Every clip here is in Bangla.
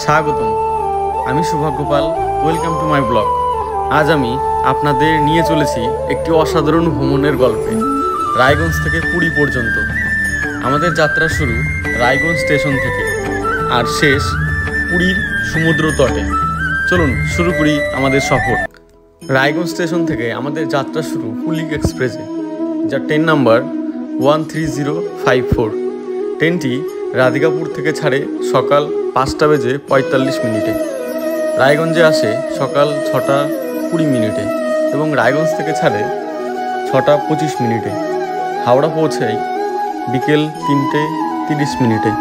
স্বাগতম, আমি Saubhagya Pal. Welcome to my blog. আজ আমি আপনাদের নিয়ে চলেছি একটি অসাধারণ ভ্রমণের গল্পে, রায়গঞ্জ থেকে পুরী পর্যন্ত। আমাদের যাত্রা শুরু রায়গঞ্জ স্টেশন থেকে আর শেষ পুরীর সমুদ্র তটে। চলুন শুরু করি আমাদের সফর। রায়গঞ্জ স্টেশন থেকে আমাদের যাত্রা শুরু কুলিক এক্সপ্রেসে, যার ট্রেন নাম্বার 13054। ট্রেনটি রাধিকাপুর থেকে ছাড়ে সকাল 5:45 রায়গঞ্জে আসে সকাল 6:20 এবং রায়গঞ্জ থেকে ছাড়ে 6:25। হাওড়া পৌঁছায় বিকেল 3:30।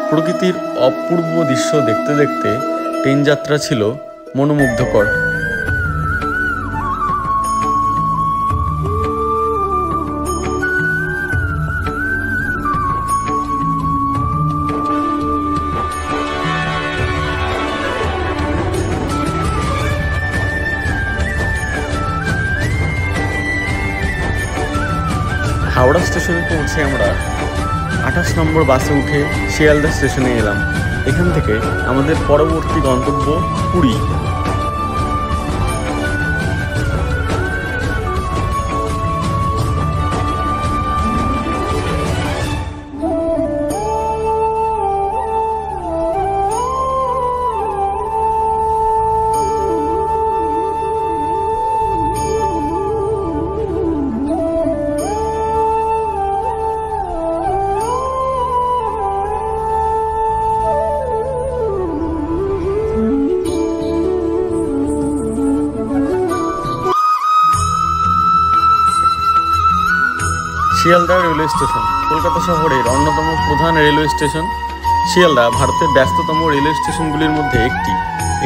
প্রকৃতির অপূর্ব দৃশ্য দেখতে দেখতে ট্রেন যাত্রা ছিল মনোমুগ্ধকর। হাওড়া স্টেশনে পৌঁছে আমরা 28 নম্বর বাসে উঠে শিয়ালদা স্টেশনে এলাম। এখান থেকে আমাদের পরবর্তী গন্তব্য পুরী। শিয়ালদা রেলওয়ে স্টেশন কলকাতা শহরের অন্যতম প্রধান রেলওয়ে স্টেশন। শিয়ালদা ভারতের ব্যস্ততম রেলওয়ে স্টেশনগুলির মধ্যে একটি।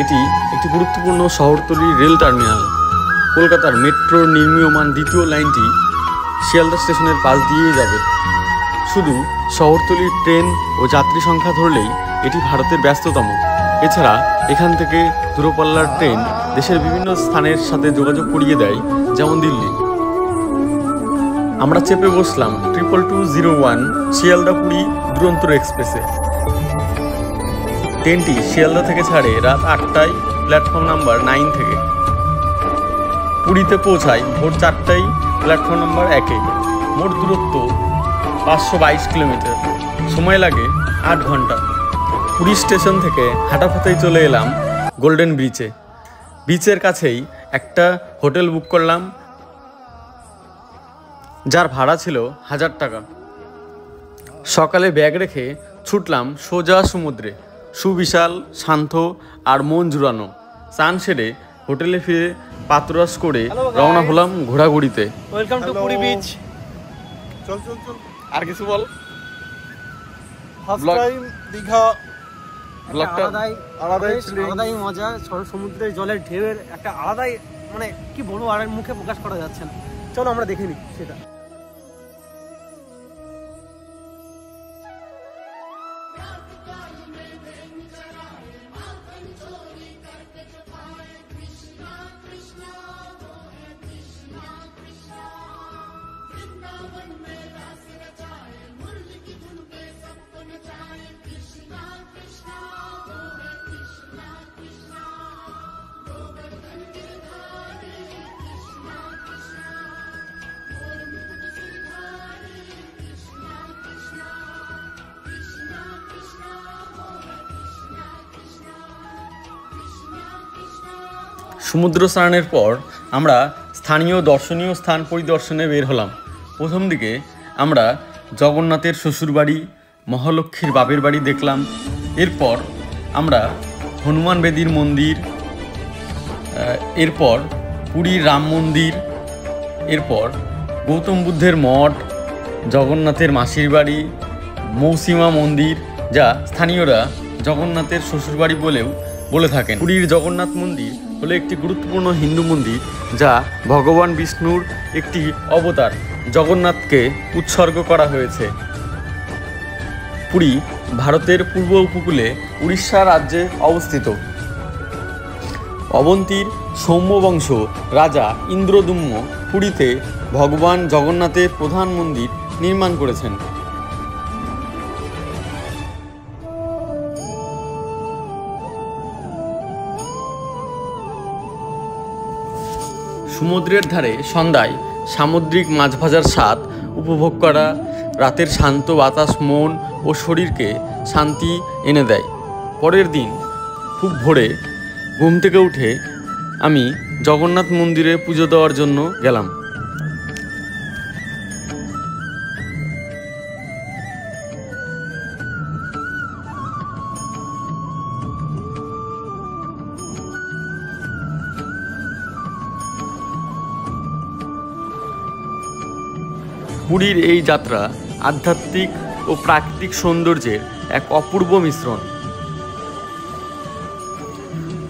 এটি একটি গুরুত্বপূর্ণ শহরতলির রেল টার্মিনাল। কলকাতার মেট্রোর নির্মীয়মান দ্বিতীয় লাইনটি শিয়ালদা স্টেশনের পাশ দিয়েই যাবে। শুধু শহরতলির ট্রেন ও যাত্রী সংখ্যা ধরলেই এটি ভারতের ব্যস্ততম। এছাড়া এখান থেকে দূরপাল্লার ট্রেন দেশের বিভিন্ন স্থানের সাথে যোগাযোগ করিয়ে দেয়, যেমন দিল্লি। আমরা চেপে বসলাম 22201 শিয়ালদা পুরী দুরন্ত এক্সপ্রেসে। ট্রেনটি শিয়ালদা থেকে ছাড়ে রাত 8টায় প্ল্যাটফর্ম নাম্বার 9 থেকে। পুরীতে পৌঁছায় ভোর 4টায় প্ল্যাটফর্ম নাম্বার 1-এ। মোট দূরত্ব 522 কিলোমিটার। সময় লাগে 8 ঘন্টা। পুরী স্টেশন থেকে হাঁটাপথেই চলে এলাম গোল্ডেন ব্রিজে। বিচের কাছেই একটা হোটেল বুক করলাম, যার ভাড়া ছিল 1000 টাকা। সকালে ব্যাগ রেখে ছুটলাম সোজা সমুদ্রে। সুবিশাল, শান্ত আর মন জুড়ানো। স্নান সেরে হোটেলে ফিরে পাত্ররাস করে রওনা হলাম ঘোরাঘুরিতে। Welcome to Puri beach. চল চল চল, আর কিছু বল। ফার্স্ট টাইম দীঘা, ব্লগটা আলাদাই মজা। সমুদ্রের জলের ঢেউয়ের একটা আলাদাই, মানে কি বলবো, আর মুখে প্রকাশ করা যাচ্ছে না। চলো আমরা দেখে নিই সেটা। সমুদ্র স্নানের পর আমরা স্থানীয় দর্শনীয় স্থান পরিদর্শনে বের হলাম। প্রথম দিকে আমরা জগন্নাথের শ্বশুরবাড়ি, মহালক্ষ্মীর বাপের বাড়ি দেখলাম। এরপর আমরা হনুমান বেদির মন্দির, এরপর পুরীর রাম মন্দির, এরপর গৌতম বুদ্ধের মঠ, জগন্নাথের মাসির বাড়ি, মৌসিমা মন্দির, যা স্থানীয়রা জগন্নাথের শ্বশুরবাড়ি বলেও বলে থাকেন। পুরীর জগন্নাথ মন্দির হলো একটি গুরুত্বপূর্ণ হিন্দু মন্দির, যা ভগবান বিষ্ণুর একটি অবতার জগন্নাথকে উৎসর্গ করা হয়েছে। পুরী ভারতের পূর্ব উপকূলে উড়িষ্যা রাজ্যে অবস্থিত। অবন্তীর সৌম্যবংশ রাজা ইন্দ্রদুম্ন পুরীতে ভগবান জগন্নাথের প্রধান মন্দির নির্মাণ করেছেন। সমুদ্রের ধারে সন্ধ্যায় সামুদ্রিক মাছ ভাজার স্বাদ উপভোগ করা, রাতের শান্ত বাতাস মন ও শরীরকে শান্তি এনে দেয়। পরের দিন খুব ভোরে ঘুম থেকে উঠে আমি জগন্নাথ মন্দিরে পুজো দেওয়ার জন্য গেলাম। পুরীর এই যাত্রা আধ্যাত্মিক ও প্রাকৃতিক সৌন্দর্যের এক অপূর্ব মিশ্রণ।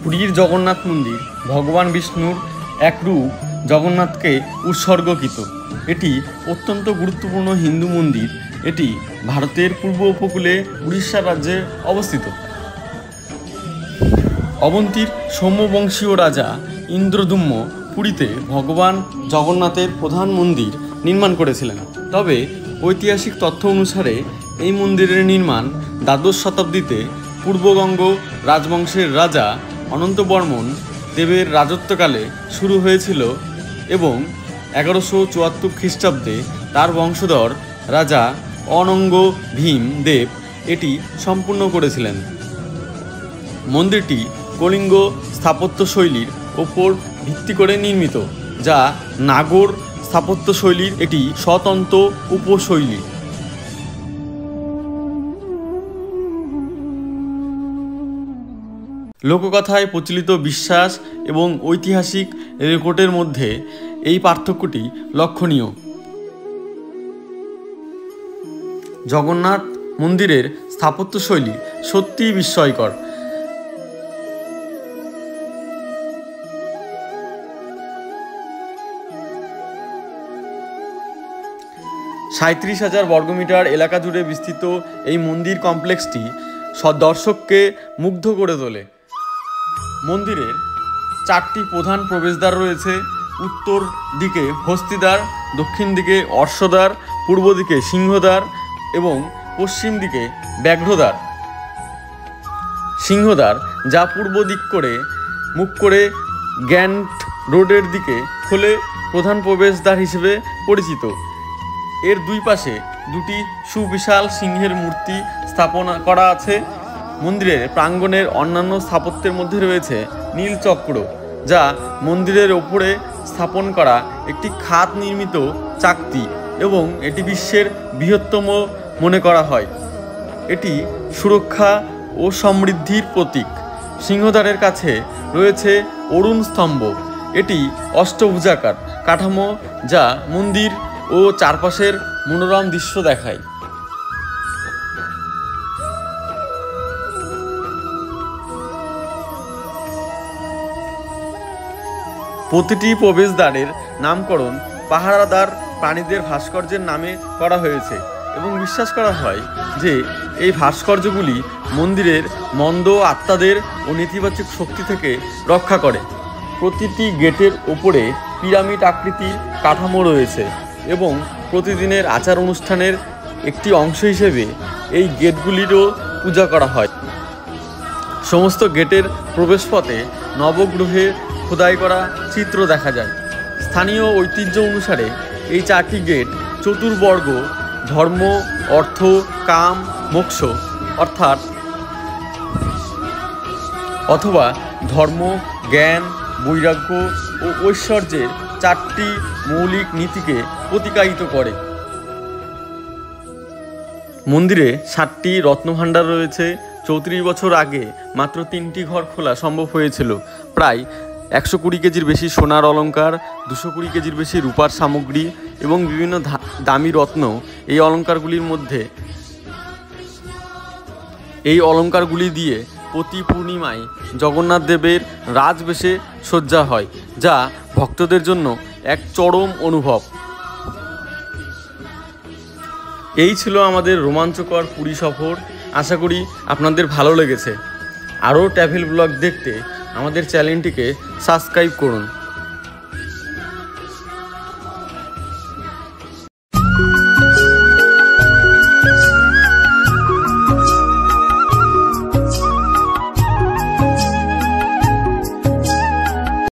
পুরীর জগন্নাথ মন্দির ভগবান বিষ্ণুর এক রূপ জগন্নাথকে উৎসর্গকৃত। এটি অত্যন্ত গুরুত্বপূর্ণ হিন্দু মন্দির। এটি ভারতের পূর্ব উপকূলে উড়িষ্যা রাজ্যে অবস্থিত। অবন্তীর সৌম্যবংশীয় রাজা ইন্দ্রদুম্ন পুরীতে ভগবান জগন্নাথের প্রধান মন্দির নির্মাণ করেছিলেন। তবে ঐতিহাসিক তথ্য অনুসারে এই মন্দিরের নির্মাণ দ্বাদশ শতাব্দীতে পূর্ববঙ্গ রাজবংশের রাজা অনন্তবর্মন দেবের রাজত্বকালে শুরু হয়েছিল এবং 1174 খ্রিস্টাব্দে তার বংশধর রাজা অনঙ্গ ভীম দেব এটি সম্পূর্ণ করেছিলেন। মন্দিরটি কলিঙ্গ স্থাপত্যশৈলীর ওপর ভিত্তি করে নির্মিত, যা নাগর স্থাপত্যশৈলীর একটি স্বতন্ত্র উপশৈলী। লোককথায় প্রচলিত বিশ্বাস এবং ঐতিহাসিক রেকর্ডের মধ্যে এই পার্থক্যটি লক্ষণীয়। জগন্নাথ মন্দিরের স্থাপত্যশৈলী সত্যিই বিস্ময়কর। $37,000 বর্গমিটার এলাকা জুড়ে বিস্তৃত এই মন্দির কমপ্লেক্সটি দর্শককে মুগ্ধ করে তোলে। মন্দিরের 4টি প্রধান প্রবেশদ্বার রয়েছে। উত্তর দিকে হস্তিদ্বার, দক্ষিণ দিকে অশ্বদ্বার, পূর্ব দিকে সিংহদ্বার এবং পশ্চিম দিকে ব্যাঘ্রদ্বার। সিংহদ্বার, যা পূর্ব দিক করে মুখ করে গ্যান্ট রোডের দিকে খোলে, প্রধান প্রবেশদ্বার হিসেবে পরিচিত। এর দুই পাশে দুটি সুবিশাল সিংহের মূর্তি স্থাপন করা আছে। মন্দিরের প্রাঙ্গণের অন্যান্য স্থাপত্যের মধ্যে রয়েছে নীল চক্র, যা মন্দিরের ওপরে স্থাপন করা একটি খাত নির্মিত চাকতি এবং এটি বিশ্বের বৃহত্তম মনে করা হয়। এটি সুরক্ষা ও সমৃদ্ধির প্রতীক। সিংহদ্বারের কাছে রয়েছে অরুণ স্তম্ভ। এটি অষ্টভুজাকার কাঠামো, যা মন্দির ও চারপাশের মনোরম দৃশ্য দেখায়। প্রতিটি প্রবেশদ্বারের নামকরণ পাহারাদার প্রাণীদের ভাস্কর্যের নামে করা হয়েছে এবং বিশ্বাস করা হয় যে এই ভাস্কর্যগুলি মন্দিরের মন্দ আত্মাদের ও নেতিবাচক শক্তি থেকে রক্ষা করে। প্রতিটি গেটের ওপরে পিরামিড আকৃতির কাঠামো রয়েছে এবং প্রতিদিনের আচার অনুষ্ঠানের একটি অংশ হিসেবে এই গেটগুলিরও পূজা করা হয়। সমস্ত গেটের প্রবেশপথে নবগ্রহে খোদাই করা চিত্র দেখা যায়। স্থানীয় ঐতিহ্য অনুসারে এই 4টি গেট চতুর্বর্গ ধর্ম, অর্থ, কাম, মোক্ষ অথবা ধর্ম, জ্ঞান, বৈরাগ্য ও ঐশ্বর্যের 4টি মৌলিক নীতিকে প্রতিকায়িত করে। মন্দিরে 7টি রত্নভাণ্ডার রয়েছে। 34 বছর আগে মাত্র 3টি ঘর খোলা সম্ভব হয়েছিল। প্রায় 120 কেজির বেশি সোনার অলঙ্কার, 220 কেজির বেশি রূপার সামগ্রী এবং বিভিন্ন দামি রত্ন এই অলঙ্কারগুলি দিয়ে প্রতি পূর্ণিমায় জগন্নাথ দেবের রাজবেশে সজ্জা হয়, যা ভক্তদের জন্য এক চরম অনুভব। এই ছিল আমাদের রোমাঞ্চকর পুরী সফর। আশা করি আপনাদের ভালো লেগেছে। আরও ট্রাভেল ব্লগ দেখতে আমাদের চ্যানেলটিকে সাবস্ক্রাইব করুন।